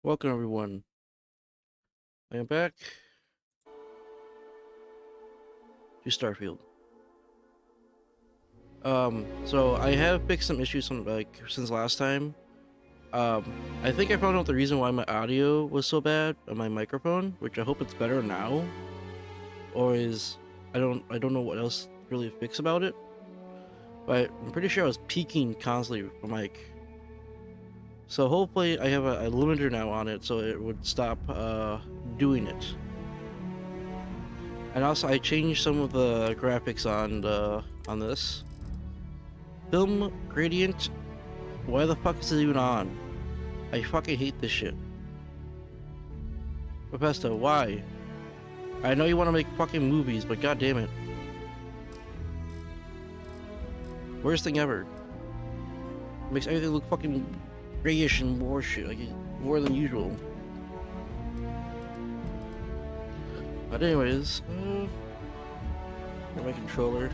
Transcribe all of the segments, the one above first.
Welcome everyone. I am back to StarField. So I have fixed some issues since last time. I think I found out the reason why my audio was so bad on my microphone, which I hope it's better now. Or is I don't know what else really to fix about it. But I'm pretty sure I was peaking constantly for mic. So hopefully I have a limiter now on it so it would stop doing it. And also I changed some of the graphics on this. Film gradient? Why the fuck is it even on? I fucking hate this shit. Bethesda, why? I know you want to make fucking movies, but god damn it. Worst thing ever. It makes everything look fucking grayish and more shit, like more than usual. But anyways, my controller.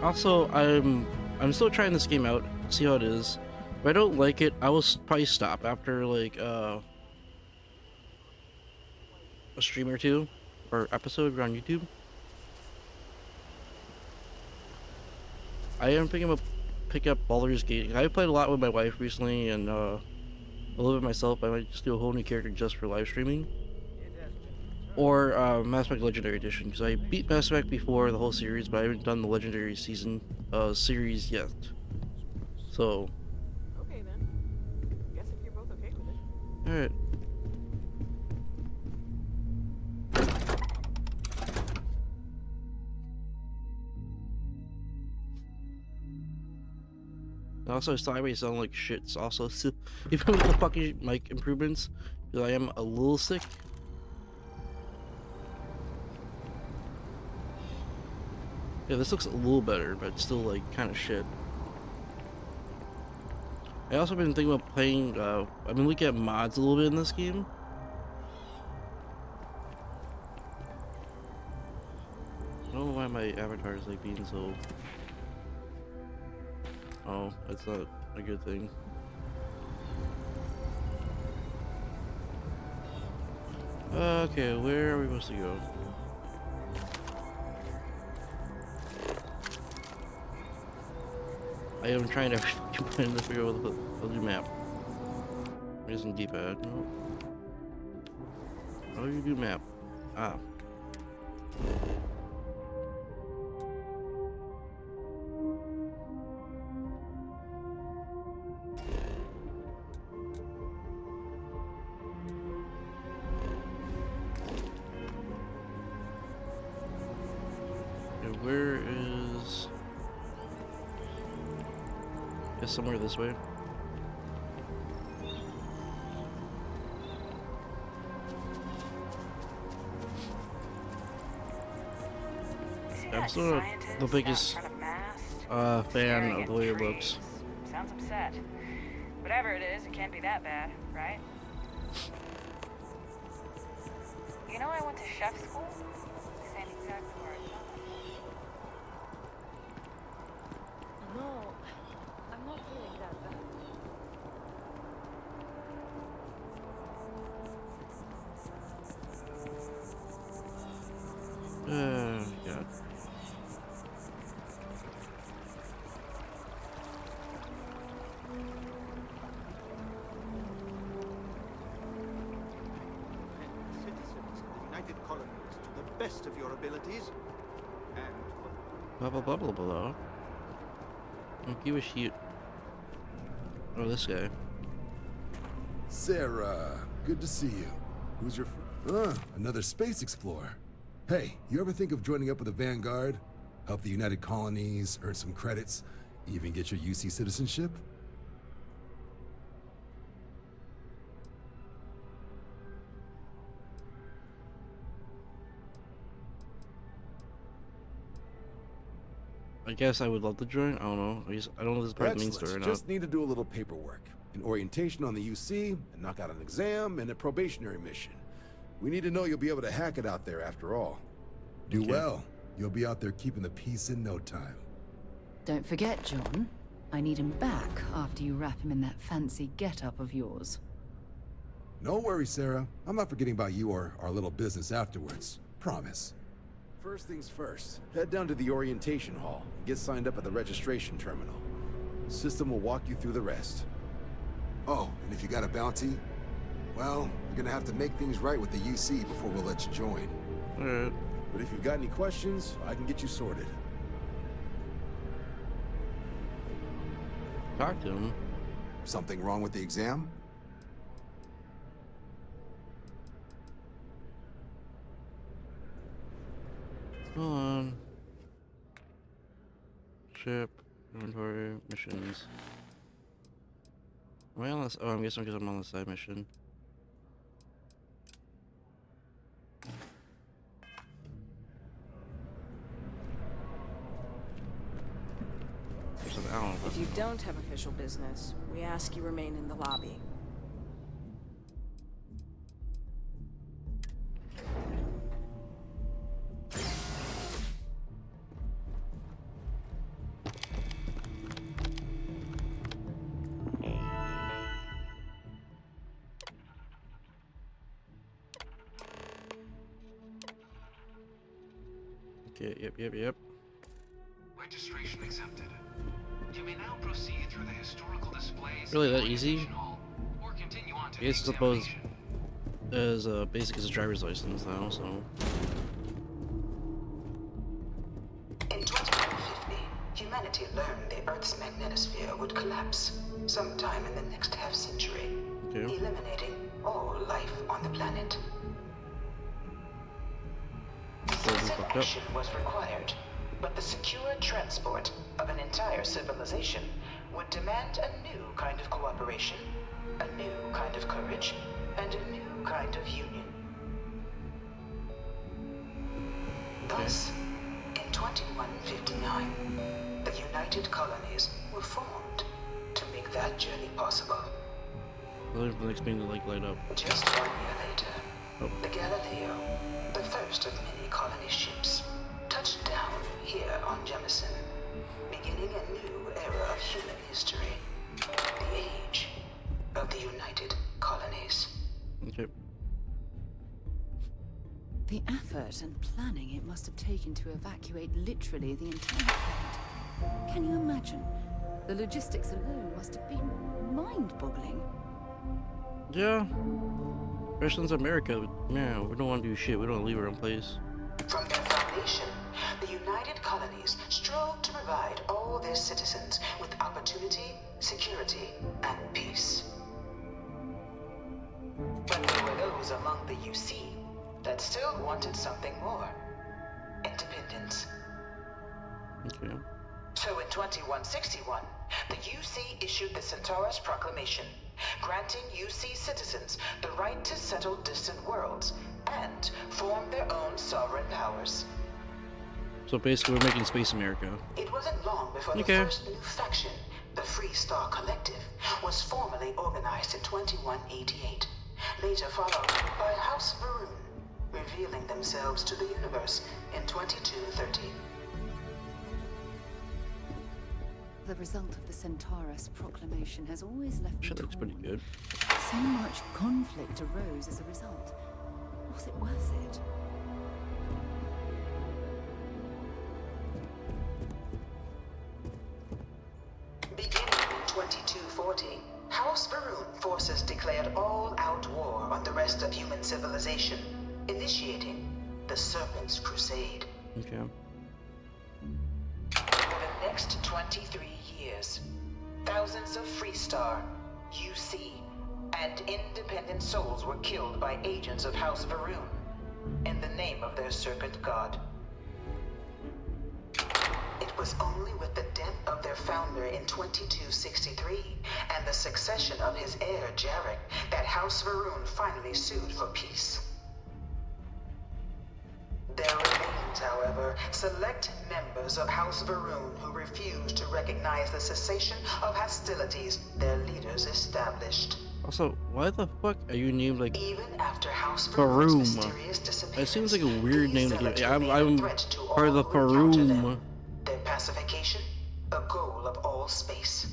Also, I'm still trying this game out, see how it is. If I don't like it, I will probably stop after like a stream or two or episode on YouTube. I am thinking about pick up Baldur's Gate. I played a lot with my wife recently and a little bit myself. I might just do a whole new character just for live streaming. Or Mass Effect Legendary Edition, because I beat Mass Effect before the whole series, but I haven't done the Legendary series yet. So. Okay then. Guess if you're both okay with it. Alright. Also, sideways sound like shits. Also, even with the fucking mic improvements, because I am a little sick. Yeah, this looks a little better, but it's still like kind of shit. I also been thinking about playing. I've been looking at mods a little bit in this game. I don't know why my avatar is like being so. Oh, that's not a good thing. Okay, where are we supposed to go? I am trying to find to figure out the map. I'm using D-pad. No. How do you do map? Ah. Okay, where is... Guess somewhere this way. I'm still not the biggest fan of the way it looks. Sounds upset. Whatever it is, it can't be that bad, right? You know I went to chef school? Same exact where I thought. No, I'm not feeling that bad. God. Citizens of the United Colonies to the best of your abilities, and Blah blah blah blah blah. Don't give a shit. Oh, this guy. Sarah, good to see you. Who's your another space explorer. Hey, you ever think of joining up with the Vanguard? Help the United Colonies, earn some credits, even get your UC citizenship? I guess I would love to join. I don't know. I don't know if this is part of the main story or not. Just need to do a little paperwork. An orientation on the UC, and knock out an exam, and a probationary mission. We need to know you'll be able to hack it out there after all. Do well. You'll be out there keeping the peace in no time. Don't forget, John. I need him back after you wrap him in that fancy get-up of yours. No worries, Sarah. I'm not forgetting about you or our little business afterwards. Promise. First things first, head down to the orientation hall and get signed up at the registration terminal. The system will walk you through the rest. Oh, and if you got a bounty, well, you're gonna have to make things right with the UC before we'll let you join. Alright. But if you've got any questions, I can get you sorted. Talk to him. Something wrong with the exam? Hold on. Ship, inventory, missions. Am I on this? Oh, I'm guessing because I'm on the side mission. If you don't have official business, we ask you remain in the lobby. Okay, yep. Registration accepted. You may now proceed through the historical displays. Really that easy? Or continue on to I guess suppose as basic as a driver's license now, so. In 2150, humanity learned the Earth's magnetosphere would collapse sometime in the next half-century, eliminating all life on the planet. Decisive action was required, but the secure transport of an entire civilization would demand a new kind of cooperation, a new kind of courage, and a new kind of union. Thus, in 2159, the United Colonies were formed to make that journey possible. The next thing to light up. Just 1 year later, the Galileo, the first of many colony ships, touched down here on Jemison, beginning a new era of human history, the age of the United Colonies. Okay. The effort and planning it must have taken to evacuate literally the entire planet. Can you imagine? The logistics alone must have been mind-boggling. Yeah. Especially in America, yeah, we don't want to do shit. We don't want to leave our own place. From their foundation, the United Colonies strove to provide all their citizens with opportunity, security, and peace. But there were those among the UC that still wanted something more. Independence. Okay. So in 2161, the UC issued the Centaurus Proclamation, granting UC citizens the right to settle distant worlds and form their own sovereign powers. So basically we're making Space America. It wasn't long before the first new faction, the Free Star Collective, was formally organized in 2188, later followed by House Varun, revealing themselves to the universe in 2230. The result of the Centaurus Proclamation has always left me That looks pretty good. So much conflict arose as a result. Was it worth it? Beginning in 2240, House Varun forces declared all-out war on the rest of human civilization, initiating the Serpent's Crusade. Okay. For the next 23 years, thousands of Freestar, UC, and independent souls were killed by agents of House Varun in the name of their serpent god. It was only with the death of their founder in 2263 and the succession of his heir Jarek that House Varun finally sued for peace. There remains, however, however, select members of House Varun who refuse to recognize the cessation of hostilities their leaders established. Also, why the fuck are you named like Even after House Faroum? Varun's mysterious disappearance, That seems like a weird name to these give. zealots remain a threat to Part of the all who encounter them. Faroum. Their pacification, a goal of all space.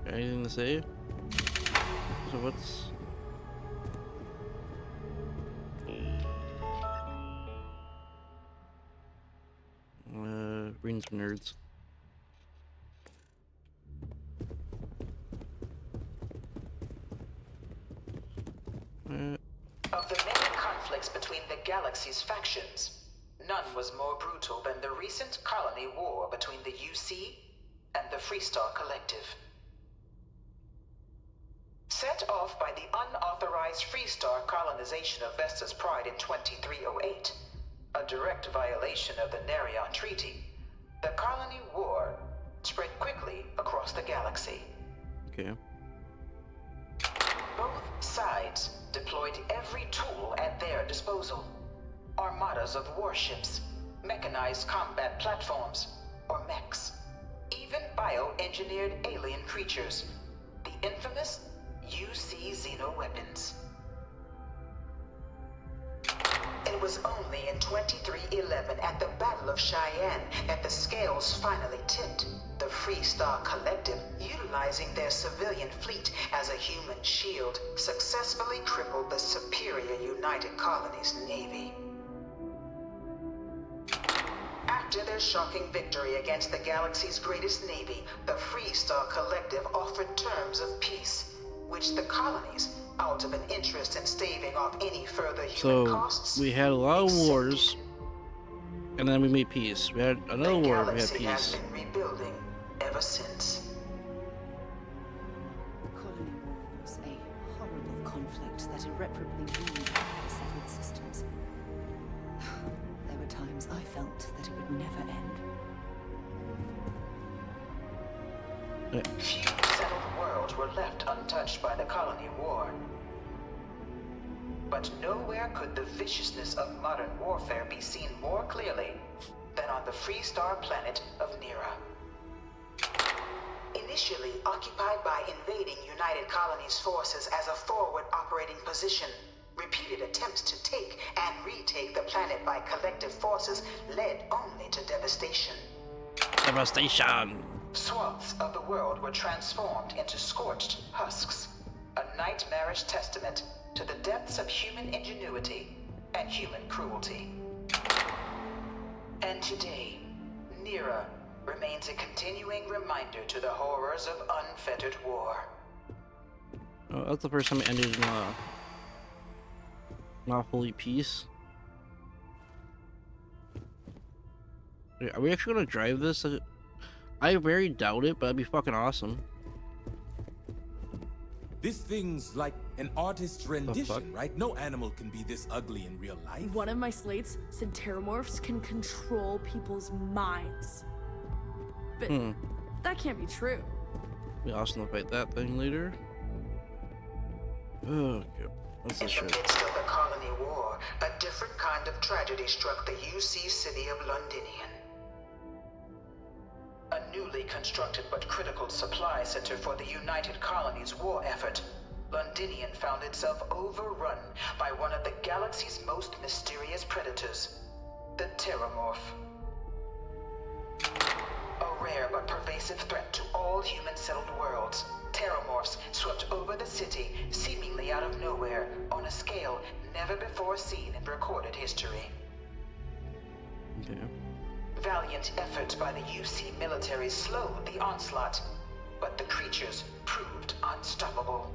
Anything to say? So what's... reading for nerds. Of the many conflicts between the galaxy's factions, none was more brutal than the recent colony war between the UC and the Freestar Collective. Set off by the unauthorized Freestar colonization of Vesta's Pride in 2308, a direct violation of the Nerion Treaty, the colony war spread quickly across the galaxy. Okay. Both sides deployed every tool at their disposal. Armadas of warships, mechanized combat platforms, or mechs. Even bioengineered alien creatures. The infamous UC xenoweapons. It was only in 2311 at the Battle of Cheyenne that the scales finally tipped. The Freestar Collective, utilizing their civilian fleet as a human shield, successfully crippled the superior United Colonies Navy. After their shocking victory against the galaxy's greatest navy, the Freestar Collective offered terms of peace, which the colonies, out of an interest in staving off any further human costs, we had a lot of wars, and then we made peace. We had another war, we had The galaxy peace. has been rebuilding ever since. The colony war was a horrible conflict that irreparably ruined the settled systems. There were times I felt that it would never end. Few settled worlds were left untouched by the colony war. But nowhere could the viciousness of modern warfare be seen more clearly than on the Freestar planet of Nera. Initially occupied by invading United Colonies forces as a forward operating position, repeated attempts to take and retake the planet by collective forces led only to devastation. Devastation! Swaths of the world were transformed into scorched husks, a nightmarish testament to the depths of human ingenuity and human cruelty. And today, Nera remains a continuing reminder to the horrors of unfettered war. Oh, that's the first time it ended in not fully peace. Wait, are we actually gonna drive this? I very doubt it, but that'd be fucking awesome. This thing's like an artist's rendition, right? No animal can be this ugly in real life. One of my slates said terramorphs can control people's minds. But that can't be true. We also fight that thing later. Oh, okay. What's In this the shit? midst of the colony war, a different kind of tragedy struck the UC city of Londinian. A newly constructed but critical supply center for the United Colonies' war effort, Londinian found itself overrun by one of the galaxy's most mysterious predators, the Terramorph. A rare but pervasive threat to all human-settled worlds, Terramorphs swept over the city, seemingly out of nowhere, on a scale never before seen in recorded history. Okay. Valiant efforts by the UC military slowed the onslaught, but the creatures proved unstoppable.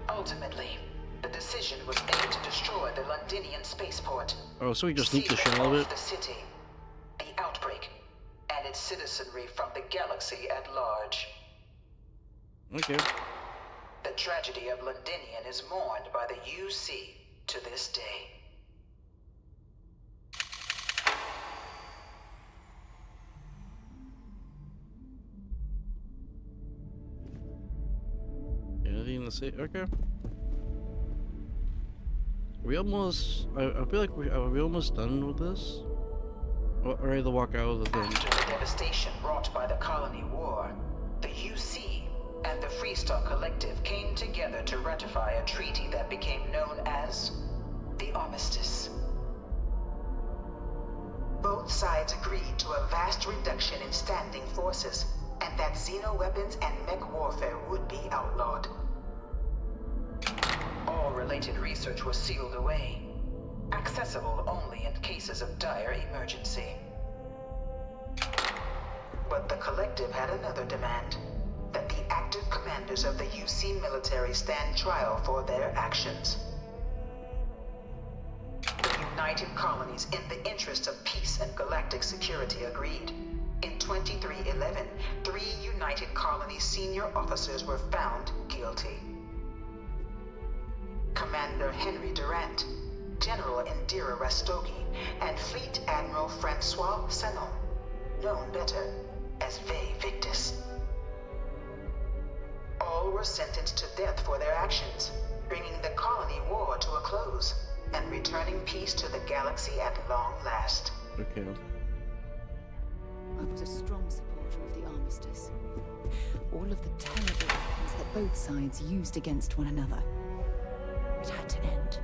Ultimately, the decision was made to destroy the Londinian spaceport. Oh, so we just need to sealing shell of off it. the city, the outbreak, and its citizenry from the galaxy at large. Okay. The tragedy of Londinian is mourned by the UC to this day. Anything to say? Okay. We almost. I feel like are we almost done with this? Or ready to walk out of the thing? After the devastation wrought by the Colony War, the UC and the Freestock Collective came together to ratify a treaty that became known as the Armistice. Both sides agreed to a vast reduction in standing forces, and that xeno-weapons and mech warfare would be outlawed. All related research was sealed away, accessible only in cases of dire emergency. But the Collective had another demand, that the active commanders of the UC military stand trial for their actions. The United Colonies, in the interest of peace and galactic security, agreed. In 2311, 3 United Colonies senior officers were found guilty. Commander Henry Durant, General Indira Rastogi, and Fleet Admiral Francois Sanon, known better as Ve Victus. All were sentenced to death for their actions, bringing the colony war to a close and returning peace to the galaxy at long last. Okay. I was a strong supporter of the armistice. All of the terrible weapons that both sides used against one another. It had to end.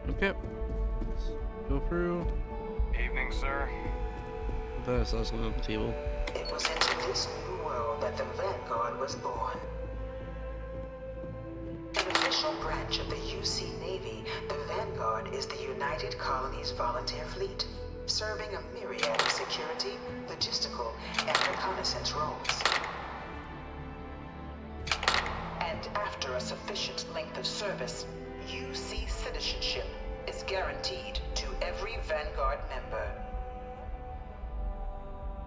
Okay. Let's go through. Evening, sir. That's also on the table. It was into this new world that the Vanguard was born. An official branch of the UC Navy, the Vanguard is the United Colonies Volunteer Fleet, serving a myriad of security, logistical, and reconnaissance roles. And after a sufficient length of service, UC citizenship is guaranteed to every Vanguard member.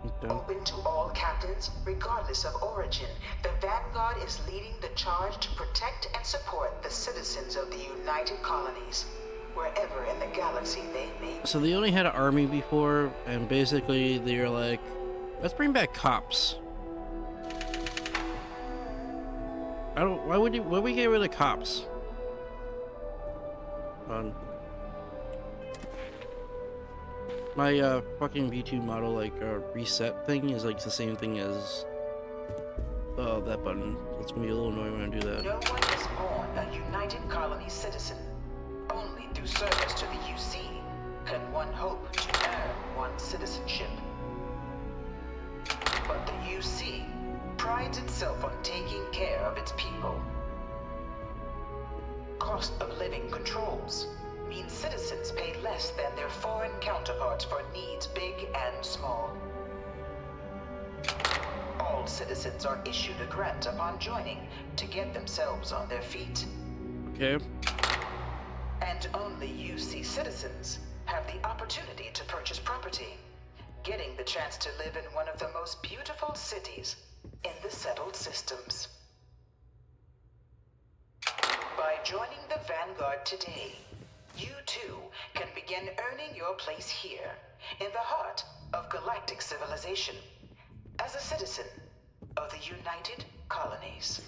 Okay. Open to all captains, regardless of origin, the Vanguard is leading the charge to protect and support the citizens of the United Colonies, wherever in the galaxy they may be. So they only had an army before, and basically they're like, let's bring back cops. Why would we get rid of cops? My fucking V2 model reset thing is like the same thing as that button. It's gonna be a little annoying when I do that. No one is born a United Colonies citizen. Only through service to the UC can one hope to earn one's citizenship. But the UC prides itself on taking care of its people. Cost of living controls means citizens pay less than their foreign counterparts for needs big and small. All citizens are issued a grant upon joining to get themselves on their feet. Okay. And only UC citizens have the opportunity to purchase property, getting the chance to live in one of the most beautiful cities in the settled systems. By joining the Vanguard today, you too can begin earning your place here, in the heart of galactic civilization, as a citizen of the United Colonies.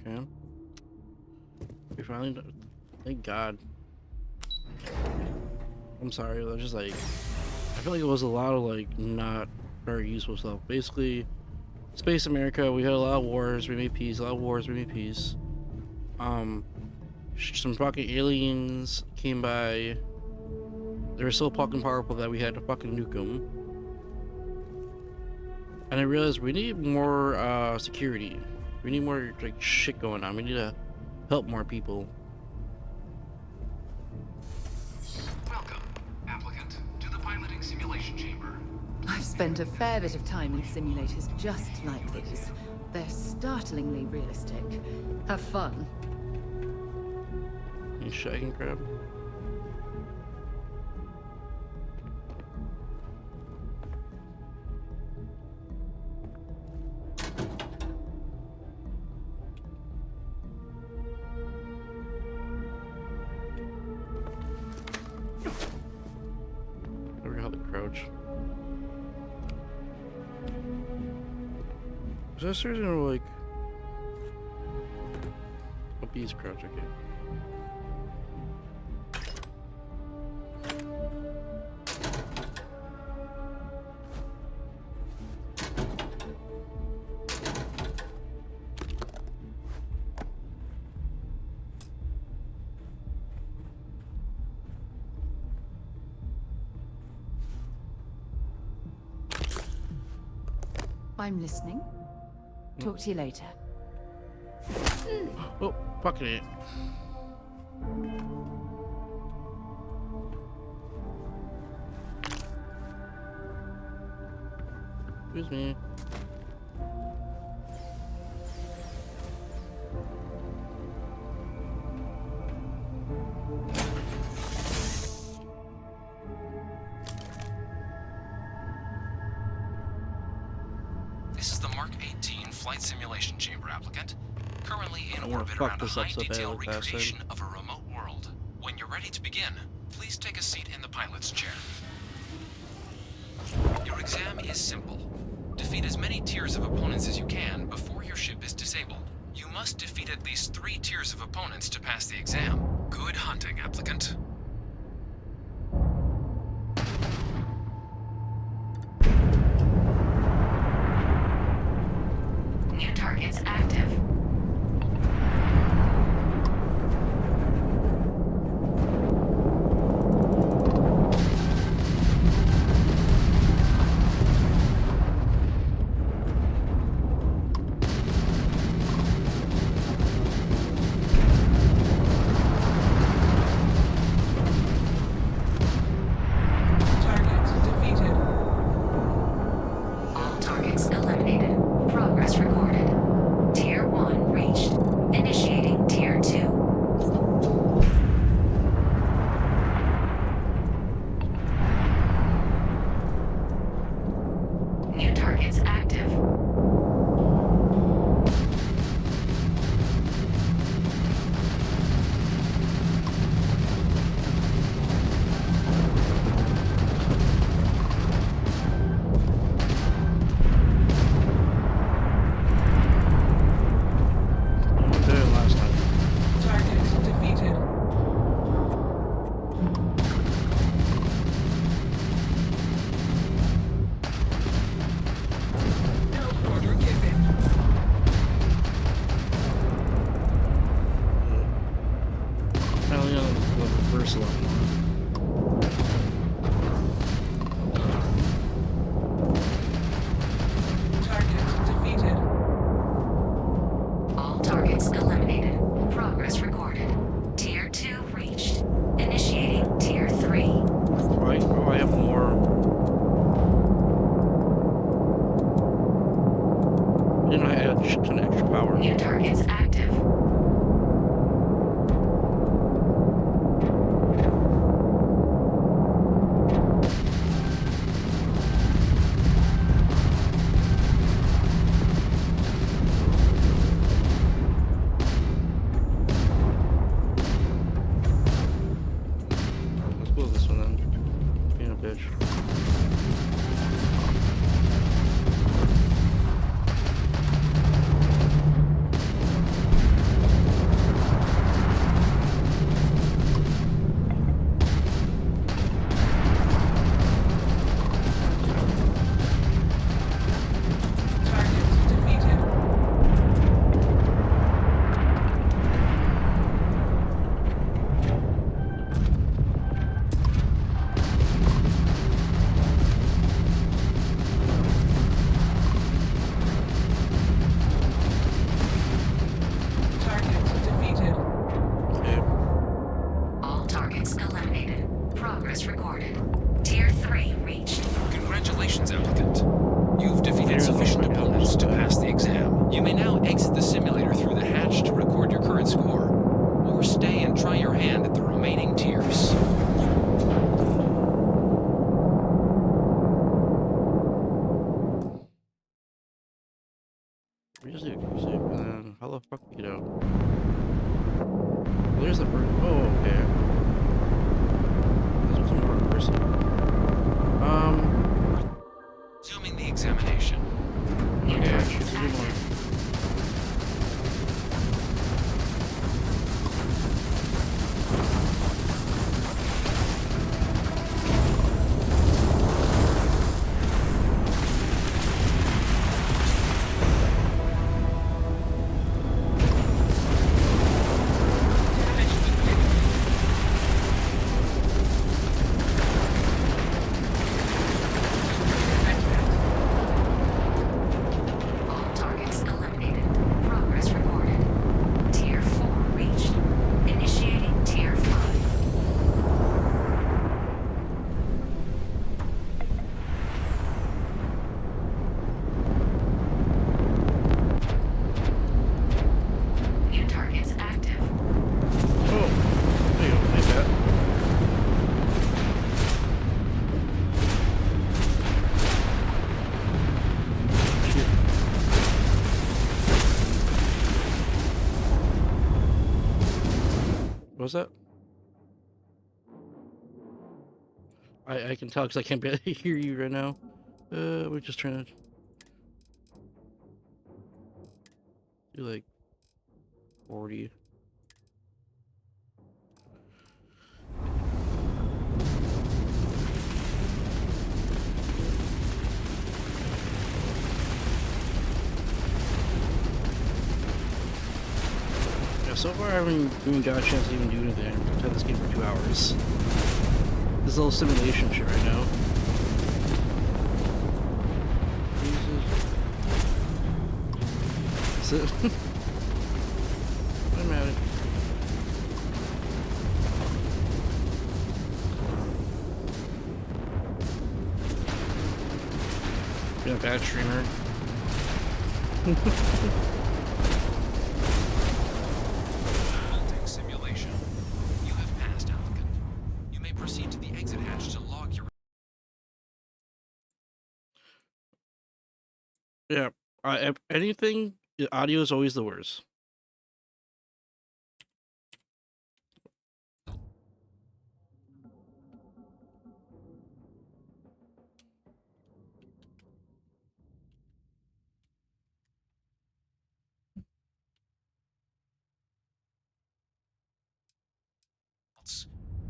Okay. We finally done. Thank God. I'm sorry, that's just like, I feel like it was a lot of like not very useful stuff. Basically, Space America, we had a lot of wars, we made peace, a lot of wars, we made peace. Some fucking aliens came by. They were so fucking powerful that we had to fucking nuke them. And I realized we need more security. We need more like shit going on. We need to help more people. Welcome, applicant, to the piloting simulation chamber. I've spent a fair bit of time in simulators just like these. They're startlingly realistic. Have fun. Any shit I can grab? I forgot how to crouch. Is that seriously like Bees crouch, okay. I'm listening. Talk to you later. Oh, fucking it. Excuse me. This is the Mark 18 flight simulation chamber applicant. Currently in I'm gonna orbit fuck around a this up so bad high-detail like last time. recreation of a remote world. When you're ready to begin, please take a seat in the pilot's chair. Your exam is simple. Defeat as many tiers of opponents as you can before your ship is disabled. You must defeat at least 3 tiers of opponents to pass the exam. Good hunting, applicant. New targets active. All targets eliminated. Progress recorded. Tier 1 reached. Initiating Tier 2. New targets active. Better than last time. Target defeated. No order given. Apparently on the reverse a lot more. Target defeated. All targets eliminated. Progress recorded. Tier 2 reached. Initiating Tier 3. Right? Oh, I have more. I didn't know I had a shit ton of extra power. New targets active. Let's blow this one then. Being a bitch. Target defeated. Target defeated. Okay. All targets eliminated. Progress recorded. Tier 3 reached. Congratulations, applicant. You've defeated Here's sufficient my opponents to house. pass the exam. You may now exit the simulator through the hatch to record your current score, or stay and try your hand at the remaining tiers. We just need a cruise save, and then how the fuck do you get out? There's the first. Oh, okay. This was more in person. Resuming the examination. Okay, should we do more? What's that? I can tell because I can't barely hear you right now. We're just trying to do like 40. So far, I haven't even got a chance to even do anything. I've had this game for 2 hours. This little simulation shit right now. That's it. I'm at it. Being a bad streamer. Simulation. You have passed, applicant. You may proceed to the exit hatch to log your... Yeah, anything, the audio is always the worst.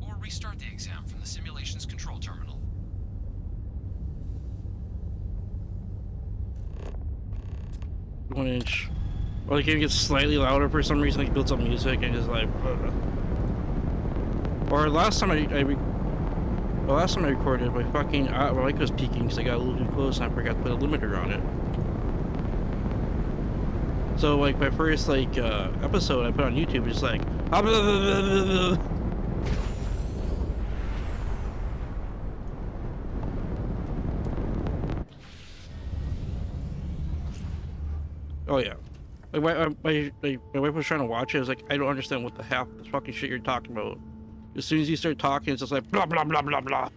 Or restart the exam from the simulation's control terminal. 1 inch. Or the game gets slightly louder for some reason, like builds up music and just like. Or last time I recorded, my fucking my mic was peaking because I got a little too close and I forgot to put a limiter on it. So like my first like episode I put on YouTube is like. Oh yeah, like my wife was trying to watch it. I was like, I don't understand what the half the fucking shit you're talking about. As soon as you start talking, it's just like blah blah blah blah blah.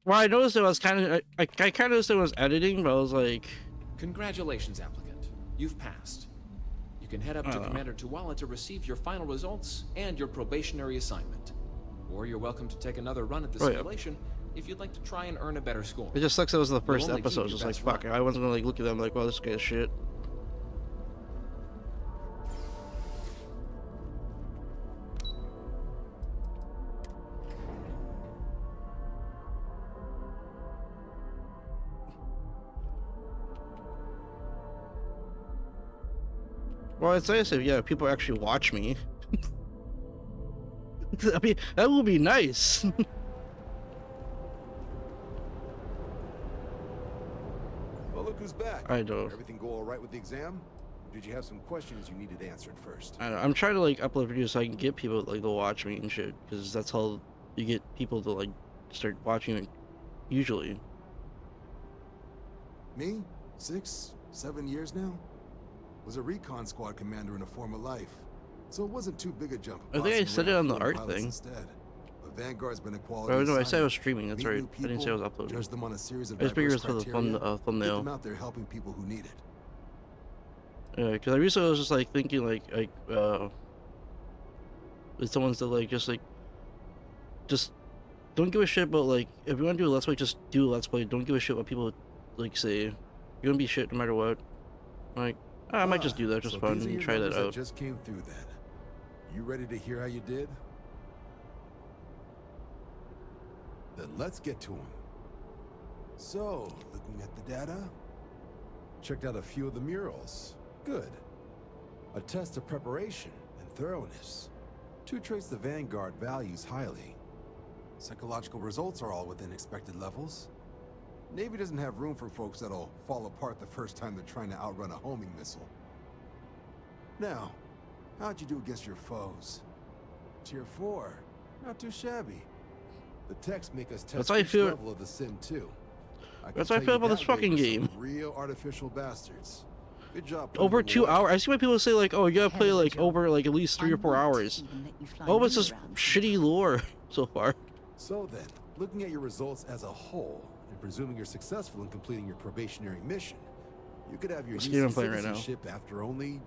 Well, I noticed it was kind of I kind of noticed it was editing, but I was like, Congratulations, applicant. You've passed. You can head up to Commander Tuwala to receive your final results and your probationary assignment. Or you're welcome to take another run at the simulation if you'd like to try and earn a better score. It just sucks that was the first episode. Just like, fuck, I wasn't gonna like look at them like, well, this guy's shit. Well, it's nice if, yeah, people actually watch me. I mean, that would be nice. Well, look who's back. I know. Everything go all right with the exam? Or did you have some questions you needed answered first? I'm trying to like upload videos so I can get people like to watch me and shit, because that's how you get people to like start watching it usually. Me? 6, 7 years now? Was a recon squad commander in a former life, so it wasn't too big a jump. I think I said it on the art thing. Instead. But Vanguard's been a quality. Oh no, I said I was streaming. That's right. I didn't say I was uploading. Judge them on a series of I just figured it was diverse for the criteria, thumbnail. Get them out there helping people who need it. Yeah, because I recently was just like thinking like if someone's to like just don't give a shit about like if you want to do a let's play, just do a let's play. Don't give a shit what people like say. You're gonna be shit no matter what. Like I might just do that just fun and try that out. Just came through then. You ready to hear how you did? Then let's get to them. So, looking at the data, checked out a few of the murals. Good. A test of preparation and thoroughness. 2 traits the Vanguard values highly. Psychological results are all within expected levels. Navy doesn't have room for folks that'll fall apart the first time they're trying to outrun a homing missile. Now, how'd you do against your foes? Tier 4. Not too shabby. The techs make us test each level of the sim too. That's how I feel about this fucking game. Real artificial bastards. Good job. Over 2 hours. I see why people say like, oh, you gotta play like over like at least 3 or 4 hours. Oh, it's just shitty lore so far. So then, looking at your results as a whole, and presuming you're successful in completing your probationary mission, You could have your This game I'm UC playing right now. citizenship after only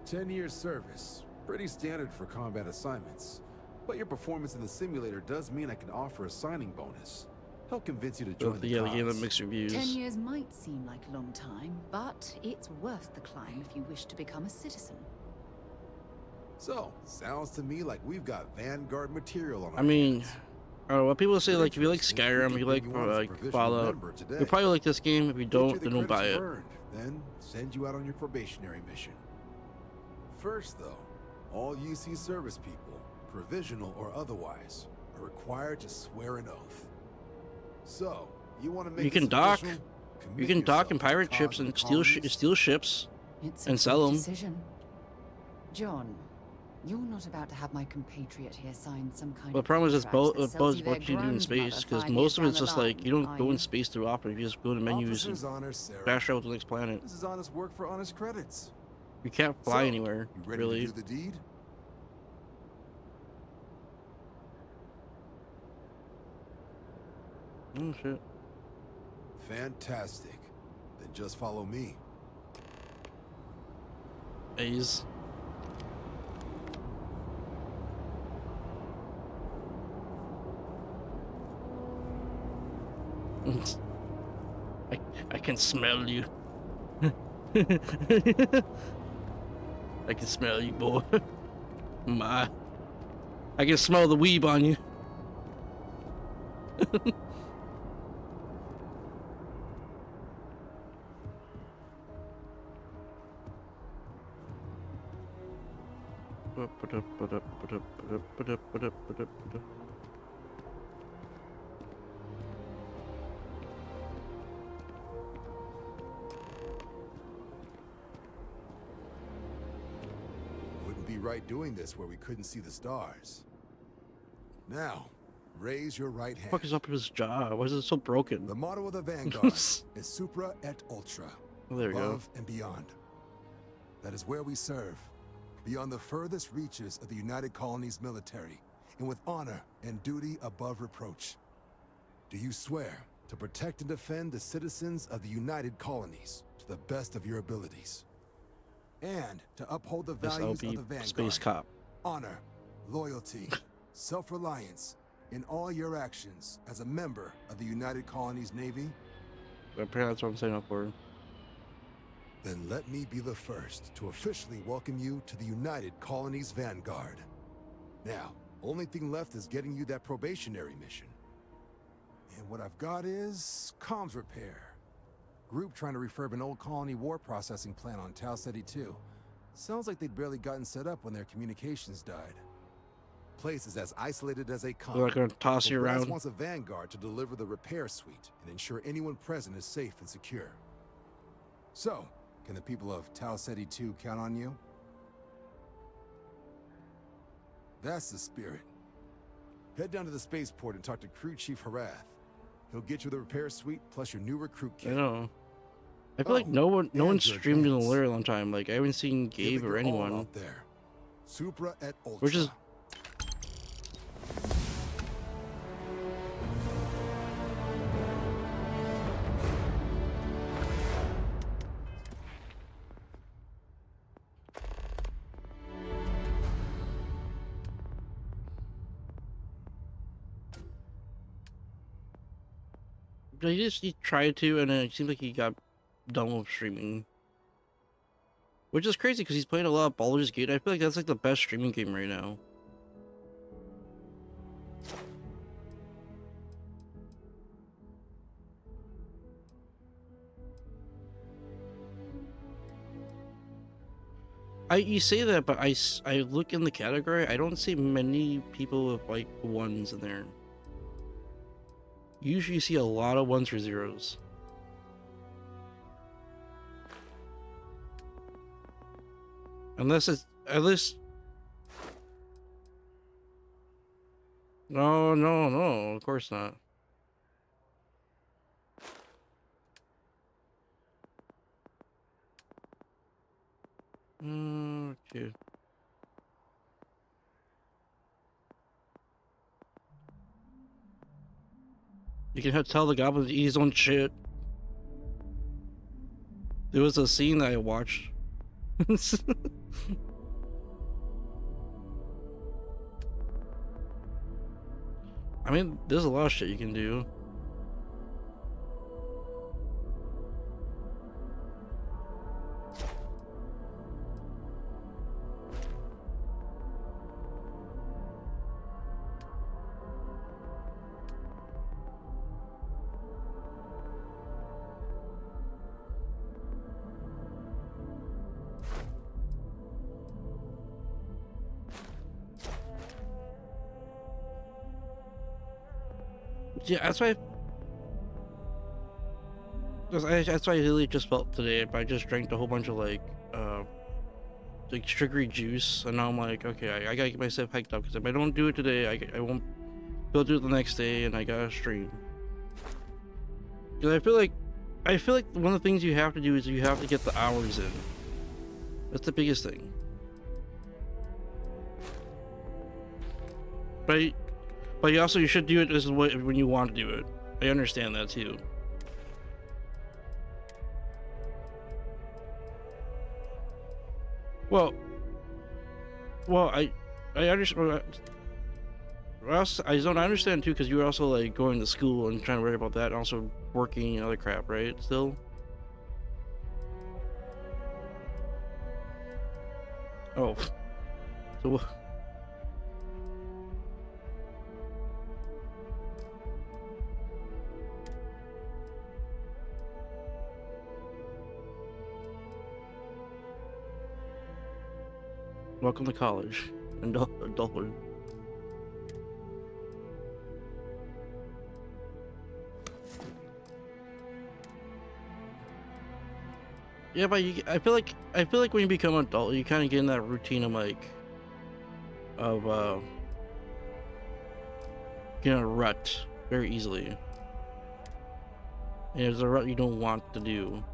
10 years service. Pretty standard for combat assignments. But your performance in the simulator does mean I can offer a signing bonus. Help convince you to join the Yeah, the game that cause. makes reviews. 10 years might seem like a long time, but it's worth the climb if you wish to become a citizen. So, sounds to me like we've got Vanguard material on our I mean, hands. I don't know what people say. Like, if you like Skyrim, if you like Fallout, you'll probably like this game. If you don't, then don't buy it. Then send you out on your probationary mission. First, though, all UC service people, provisional or otherwise, are required to swear an oath. So, you want to make You can this dock. official? You Commit can dock yourself in to pirate cause ships of and the steal colonies. ships It's and sell them. decision. John, you're not about to have my compatriot here sign some kind But the of problem is, it's contract that both sells you their what you do in space, grandmother because 5 most of years it's down just the like you line, don't go are in you? space through Opera. You just go to menus Officer's and honor, Sarah. crash out to the next planet. This is honest work for honest credits. You can't fly So, anywhere, you ready really. to do the deed? Oh shit. Fantastic. Then just follow me. A's. I can smell you. I can smell you, boy. My. I can smell the weeb on you. Wouldn't be right doing this where we couldn't see the stars. Now, raise your right hand. What the fuck is up with his jaw? Why is it so broken? The motto of the Vanguard is Supra et Ultra. Oh, there we go. Love and beyond. That is where we serve, beyond the furthest reaches of the United Colonies military, and with honor and duty above reproach. Do you swear to protect and defend the citizens of the United Colonies to the best of your abilities? And to uphold the values of the Vanguard. Space Cop. Honor, loyalty, self-reliance in all your actions as a member of the United Colonies Navy? Apparently that's what I'm saying up for. Then let me be the first to officially welcome you to the United Colonies Vanguard. Now, only thing left is getting you that probationary mission. And what I've got is comms repair. Group trying to refurb an old colony war processing plant on Tau Ceti 2. Sounds like they'd barely gotten set up when their communications died. Place is as isolated as a con. They're not gonna toss you Brass around. wants a Vanguard to deliver the repair suite and ensure anyone present is safe and secure. So, can the people of Tau Ceti 2 count on you? That's the spirit. Head down to the spaceport and talk to Crew Chief Harath. He'll get you the repair suite plus your new recruit I kit. know. I feel like no one and streamed in a your very long time. Like I haven't seen Give Gabe it or your all anyone. out there. Supra et Ultra. Which is he tried to, and then it seemed like he got done with streaming. Which is crazy because he's playing a lot of Baldur's Gate. I feel like that's like the best streaming game right now. You say that, but I look in the category. I don't see many people with like ones in there. Usually you see a lot of ones or zeros. Unless it's at least. No, of course not. Okay. You can tell the goblin to eat his own shit. There was a scene that I watched. I mean, there's a lot of shit you can do. Yeah, that's why. That's why I really just felt today. I just drank a whole bunch of like sugary juice, and now I'm like, okay, I gotta get myself hyped up because if I don't do it today, I won't be able to do it the next day, and I gotta stream. Because I feel like one of the things you have to do is you have to get the hours in. That's the biggest thing. But you should do it as when you want to do it. I understand that too. Well, I understand. I understand too, because you were also like going to school and trying to worry about that, and also working and other crap, right? Still. Oh. So. Welcome to college and adulthood. Yeah, but I feel like when you become an adult, you kind of get in that routine of get in a rut very easily. And there's a rut you don't want to do.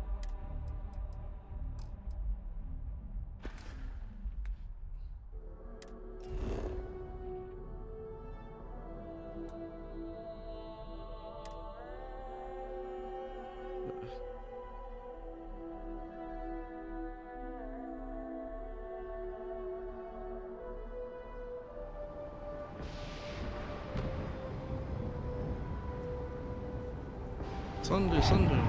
Sunday.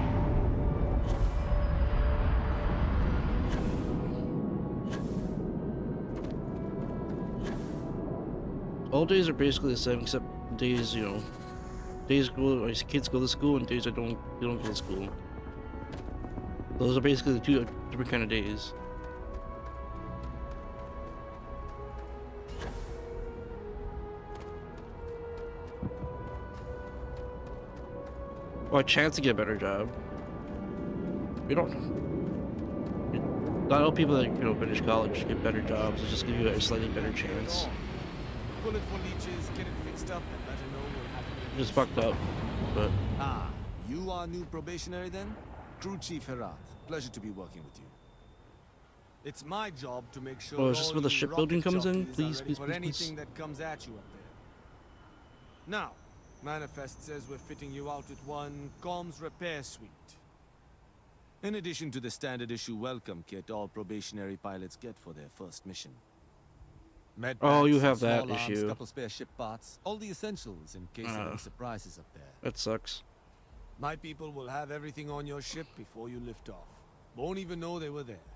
All days are basically the same, except days, days my kids go to school and days they don't go to school. Those are basically the two different kind of days. Well, a chance to get a better job. Not all people that finish college get better jobs. It just give you a slightly better chance. Bullet for leeches, get it fixed up, and let her know we'll have it. Just fucked up, but. Ah, you are new probationary then? Crew Chief Herat. Pleasure to be working with you. It's my job to make sure. Oh, is this where the shipbuilding comes in? Please. Anything that comes at you up there. Now. Manifest says we're fitting you out with one comms repair suite. In addition to the standard issue welcome kit all probationary pilots get for their first mission. Med oh, packs, you have that small arms, issue. Couple spare ship parts, all the essentials in case of any surprises up there. That sucks. My people will have everything on your ship before you lift off. Won't even know they were there.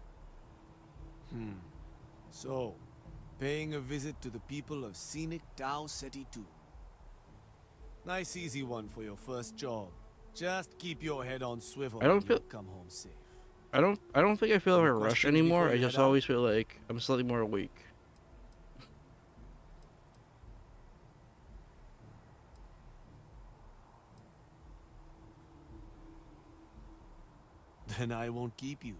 So, paying a visit to the people of scenic Tau Ceti 2. Nice easy one for your first job. Just keep your head on swivel and you'll come home safe. I don't think I feel like a rush anymore. I just always feel like I'm slightly more awake. Then I won't keep you.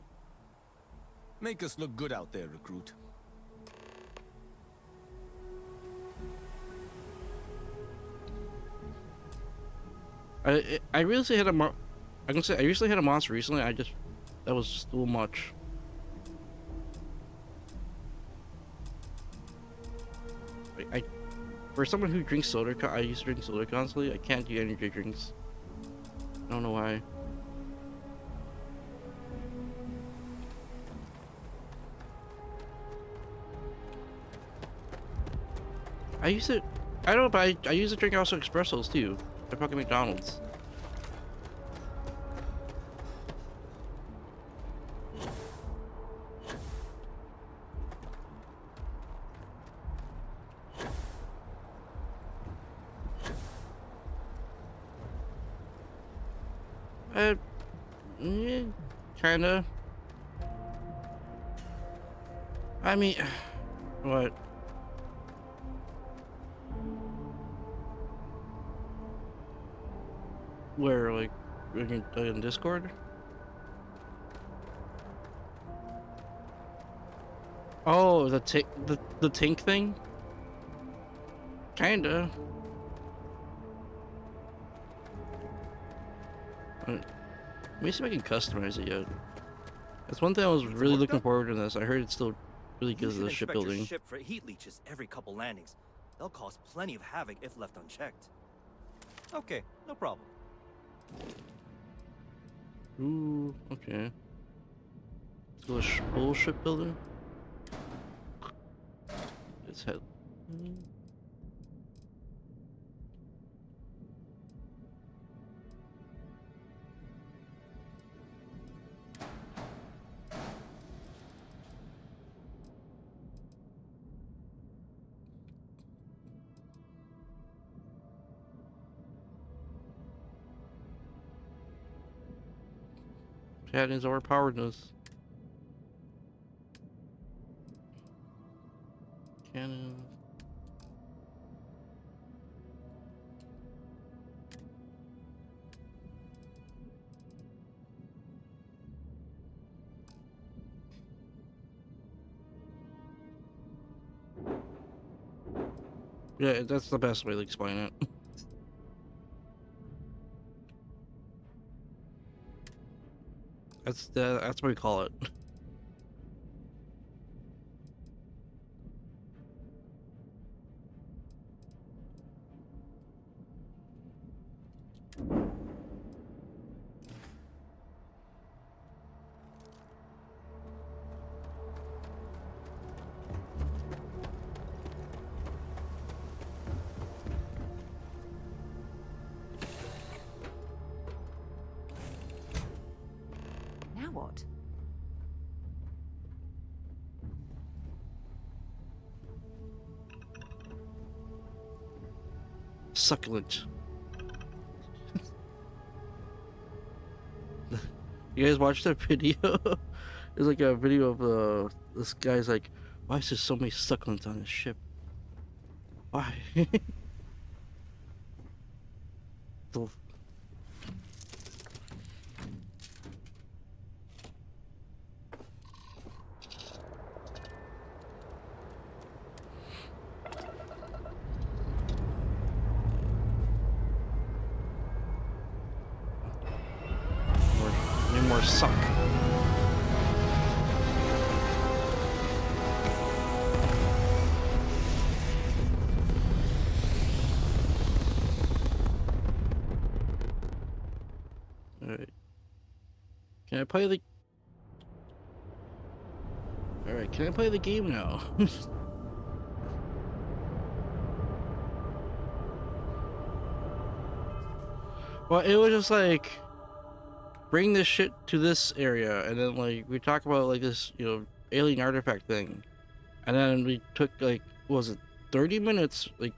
Make us look good out there, recruit. I recently had I recently had a monster recently. That was just a little much. For someone who drinks soda, I used to drink soda constantly. I can't do energy drinks. I don't know why. I use it. I don't know, but I use it to drink also espressos too. At fucking McDonald's. Yeah, kinda. I mean, what? Where, like, in Discord? Oh, the tank thing? Kinda. Let me see if I can customize it yet. That's one thing I was really looking forward to this. I heard it's still really good at the shipbuilding. Your ship for heat leeches every couple landings. They'll cause plenty of havoc if left unchecked. Okay, no problem. Ooh, okay. So a full shipbuilding? It's head. Cannons overpoweredness. Cannons. Yeah, that's the best way to explain it. That's what we call it. Now what? Succulent. You guys watched that video? It's like a video of this guy's like, why is there so many succulents on this ship? Why? The- more suck. Alright. Can I play the... Alright, can I play the game now? Well, it was just like... bring this shit to this area, and then like we talk about like this, you know, alien artifact thing, and then we took like, what was it, 30 minutes like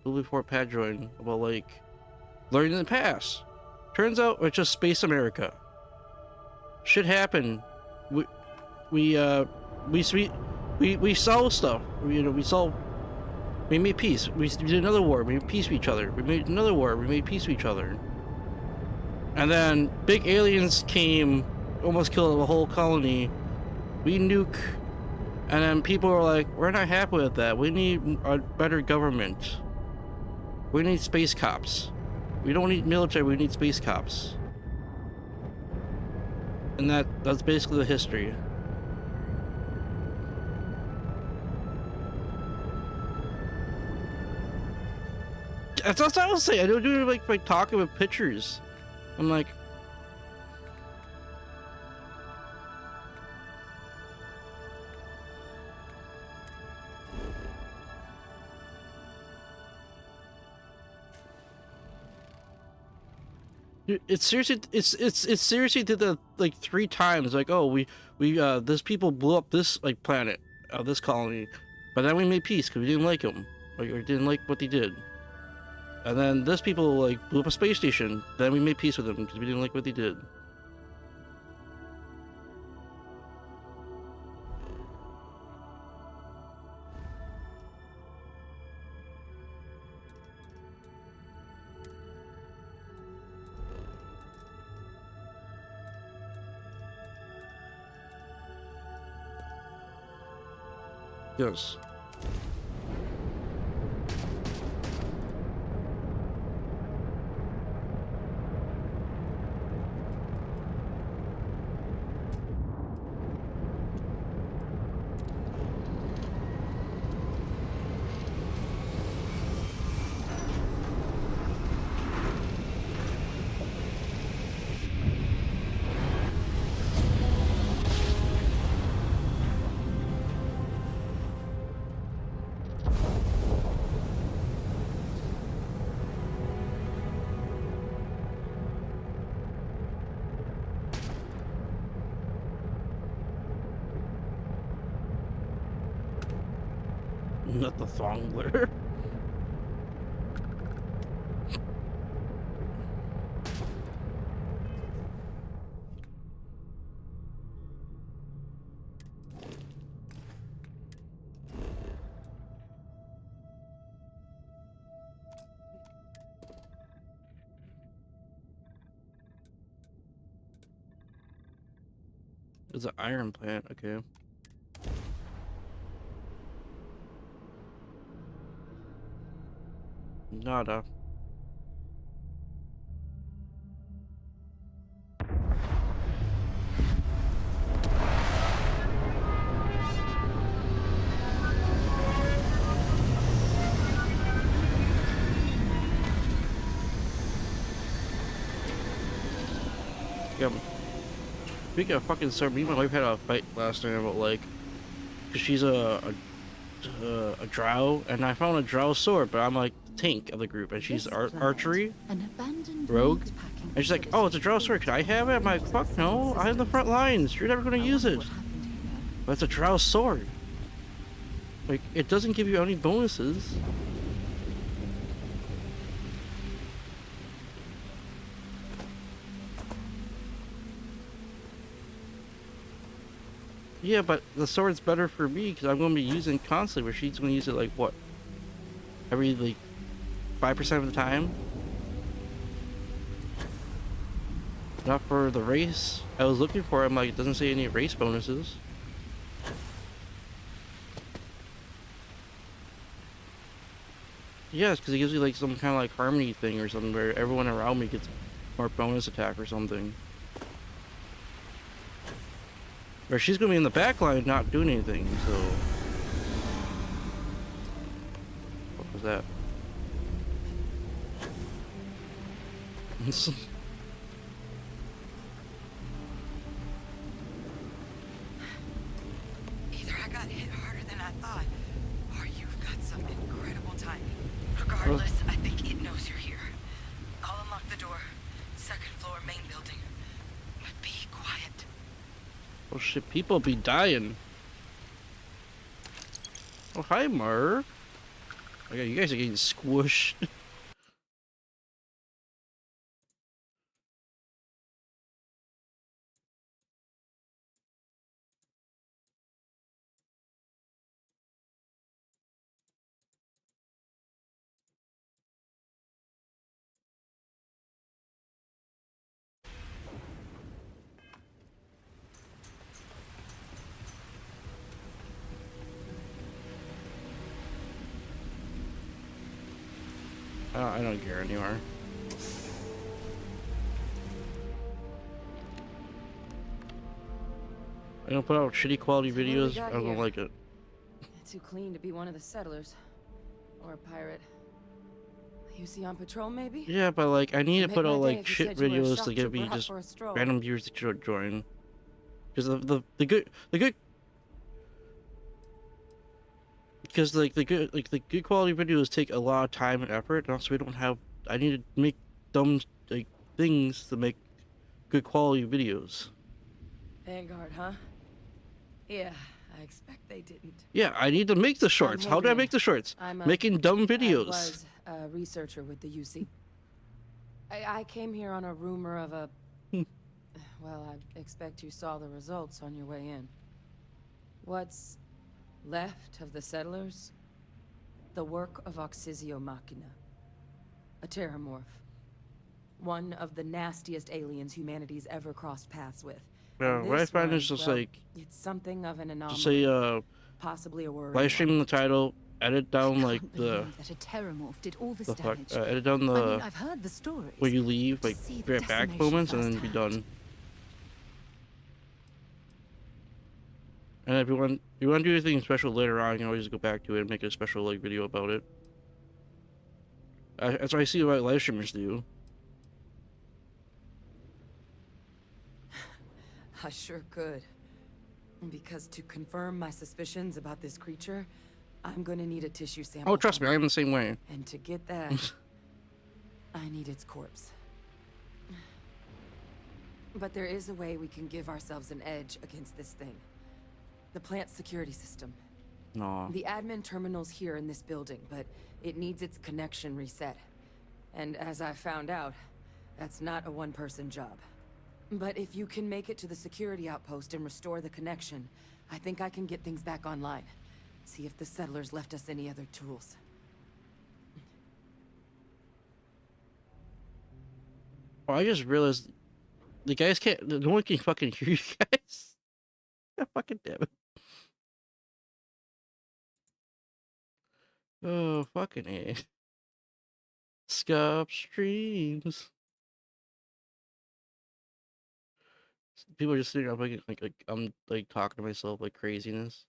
before Pat joined about like learning the past. Turns out it's just Space America. Shit happened. We solved stuff. We made peace. We did another war. We made peace with each other. We made another war. We made peace with each other. And then big aliens came, almost killed the whole colony. We nuke, and then people were like, we're not happy with that. We need a better government. We need space cops. We don't need military, we need space cops. And that's basically the history. That's what I was saying. I don't do it like talking with pictures. I'm like, It's seriously, it's seriously did that like 3 times. Like, oh, we this people blew up this like planet, this colony, but then we made peace because we didn't like them, like, or didn't like what they did. And then this people like blew up a space station. Then we made peace with them because we didn't like what they did. Yes. Not the Thongler. It's an iron plant, okay. Nada. Yeah. Speaking of fucking sword, me and my wife had a fight last night about like, cause she's a drow, and I found a drow sword, but I'm like the tank of the group, and she's archery rogue, and she's like, oh, it's a drow sword, could I have it? I'm like, fuck no, I'm the front lines, you're never gonna use it. But it's a drow sword. Like, it doesn't give you any bonuses. Yeah, but the sword's better for me because I'm going to be using it constantly, where she's going to use it like what? Every like 5% of the time? Not for the race. I was looking for it, I'm like, it doesn't say any race bonuses. Yeah, it's because it gives you like some kind of like harmony thing or something where everyone around me gets more bonus attack or something. Or she's gonna be in the back line not doing anything, so... What was that? Either I got hit harder than I thought, or you've got some incredible timing. Regardless, I think it knows you're here. I'll unlock the door. Second floor, main building. But be quiet. Oh shit, people be dying. Oh, hi, Mar. Oh yeah, you guys are getting squished. I don't care anymore. I don't put out shitty quality videos. I don't like it. Too clean to be one of the settlers. Or a pirate. You see on patrol, maybe? Yeah, but like, I need to put out like shit you were a videos shock to get me trooper out just for a stroll. random viewers to join. Because the good because like the good quality videos take a lot of time and effort, and also we don't have. I need to make dumb like things to make good quality videos. Vanguard, huh? Yeah, I expect they didn't. Yeah, I need to make the shorts. How do I make the shorts? Making dumb videos. I was a researcher with the UC. I came here on a rumor of a... Well, I expect you saw the results on your way in. What's left of the settlers? The work of Oxysio Machina. A terramorph. One of the nastiest aliens humanity's ever crossed paths with. Yeah, what I find is just like... It's something of an anomaly. Just say, possibly a word. live streaming the title, edit down like the... that a terramorph did all this the fuck, damage. edit down the... I mean, I've heard the stories. Where you leave, like, be right back moments, and then be done. And if you want to do anything special later on, you can always go back to it and make a special like video about it. That's what I see what live streamers do. I sure could. Because to confirm my suspicions about this creature, I'm gonna need a tissue sample. Oh, trust me, I'm the same way. And to get that, I need its corpse. But there is a way we can give ourselves an edge against this thing. The plant security system. No. The admin terminal's here in this building, but it needs its connection reset. And as I found out, that's not a one-person job. But if you can make it to the security outpost and restore the connection, I think I can get things back online. See if the settlers left us any other tools. Oh, I just realized the guys can't. No one can fucking hear you guys. God fucking damn it. Oh, fucking A. Scup streams. People are just sitting up like I'm like talking to myself like craziness.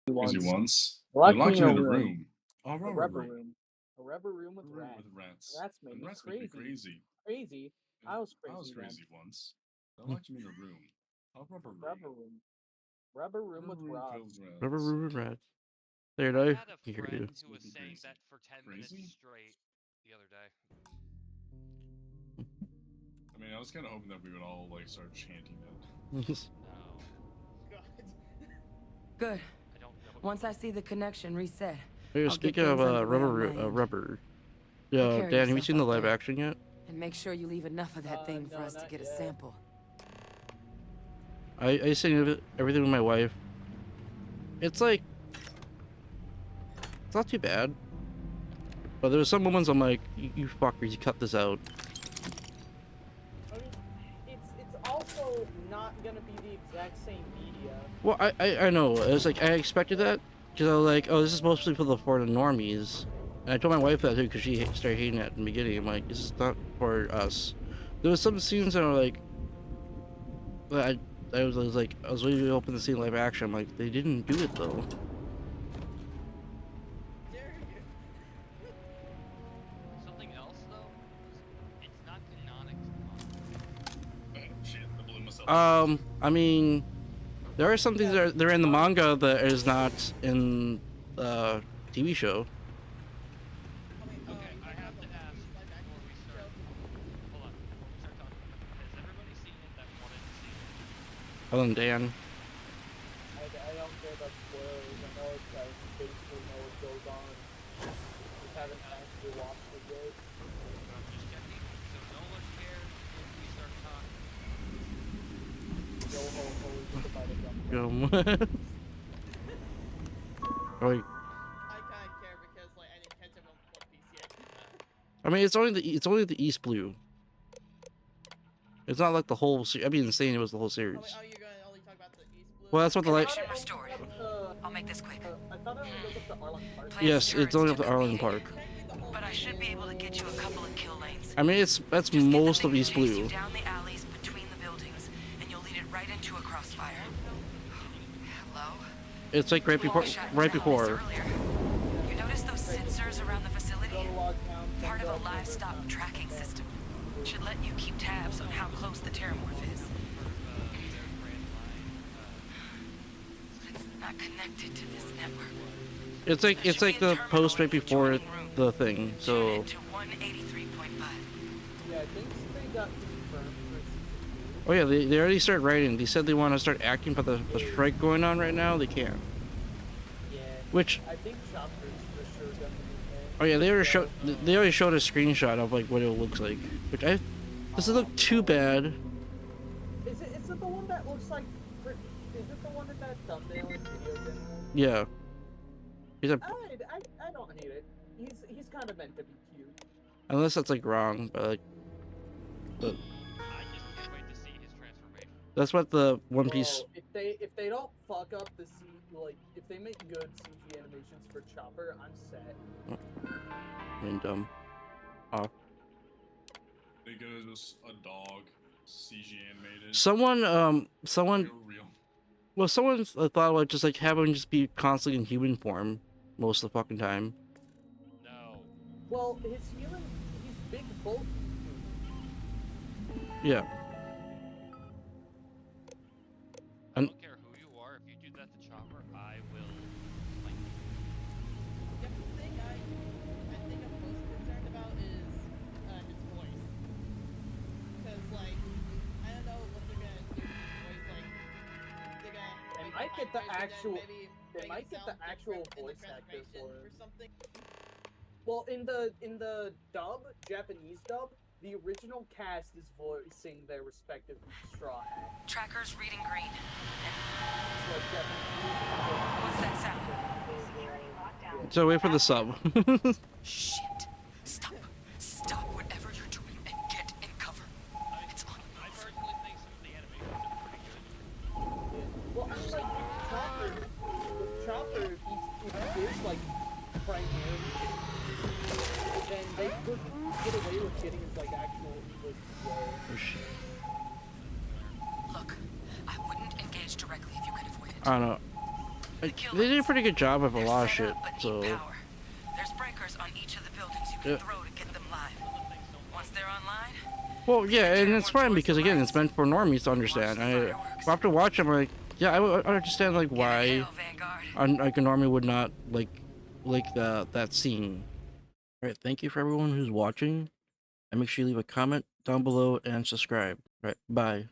Crazy once. Lock They locked me you in in a a room. room. Oh, A rubber rubber room. room. A rubber room with Room rats. with rats. Rats made And me rats make me crazy. crazy. Crazy. I was crazy. I was then. crazy once. They locked you in a room. A rubber room. Rubber room. Rubber room with rats. filled with rats. Rubber room and rats. There, I I had a hear friend you. who was saying that for 10 minutes straight the other day. I mean, I was kind of hoping that we would all like start chanting that. No. Good. Once I see the connection reset. Hey, I'll speaking get of things underway on rubber, my end. rubber. Take Yeah, care of Dan, have you yourself seen the out live there. action yet? And make sure you leave enough of that thing for us to get a sample. I seen everything with my wife. It's like, it's not too bad. But there's some moments I'm like, you fuckers, you cut this out. I mean, it's also not gonna be the exact same media. Well, I know. It's like, I expected that. Because I was like, oh, this is mostly for the normies. And I told my wife that too, because she started hating it in the beginning. I'm like, this is not for us. There was some scenes that were like, I was really hoping to see live action. I'm like, they didn't do it though. Something else though, it's not canonic. Shit, I blew myself. I mean, there are some things that are in the manga that is not in the TV show. Okay, I have to ask before we start. Hold on, before we start talking. Has everybody seen it that wanted to see it? Other than Dan. I don't care about spoilers. I know it's I basically know what goes on. Just haven't actually watched it yet. I'm just checking, so no one cares if we start talking. Yo ho ho, just about to jump. Oh, wait. I kind of care because like I didn't catch up on One Piece yet. I mean, it's only the East Blue. It's not like the whole. I'd be insane. It was the whole series. Oh, you're gonna only talk about the East Blue? Well, that's what the light. Connection restored. I'll make this quick. I thought it was up to Arlen Park. Yes, it's only up to Arlen Park. But I should be able to get you a couple of kill lanes. I mean, that's most of East Chase you Blue. down the alleys between the buildings, and you'll lead it right into a crossfire. Hello? It's like right before. Right before. You notice those sensors around the facility? Part of a livestock tracking system. Should let you keep tabs on how close the terramorph is. It's not connected to this network. It's like the post right before the thing. So. To 183.5. Yeah, I think they got confirmed for season 2. Oh yeah, they already started writing. They said they want to start acting, but the strike going on right now, they can't. Yeah. Which I think Chopper's for sure gonna be in there. oh yeah, they already showed a screenshot of like what it looks like. Which doesn't look too bad. Is it the one that looks like? Is it the one in that thumbnail and video general? Yeah. I don't hate it. He's kind of meant to be cute. Unless that's like wrong, but like I just can't wait to see his transformation. that's what the One Piece. If they don't fuck up the if they make good CG animations for Chopper, I'm set. I mean, dumb. Oh. They get just a dog, CG animated. Someone Real. Well, someone thought about just like having him just be constantly in human form most of the fucking time. No. Well, he's big bulky. Yeah. I don't care who you are, if you do that to Chopper, I will fight you. The thing I think I'm most concerned about is his voice. Because, like, I don't know what they're gonna do with his voice. Like, they're gonna. They might get the actual. They might get the actual voice actor for or something. Well, in the dub, Japanese dub, the original cast is voicing their respective Straw Hat. Tracker's reading green. So What's that sound? So wait for the sub. Shit. Stop whatever you're doing and get in cover. It's on. I personally think some of the animations are pretty good. Well, I mean, like, Chopper, if he is, like, primarily then they could get away with getting his, like, actual English role. Look, I wouldn't engage directly if you could avoid it. I don't know. They did a pretty good job of a lot of shit, so. There's breakers on each of the buildings you can throw to get them live. Once they're online. Well, yeah, and it's fine because again, it's meant for normies to understand. After watching, I'm like, yeah, I understand like why like a normie would not like that scene. All right, thank you for everyone who's watching, and make sure you leave a comment down below and subscribe. All right, bye.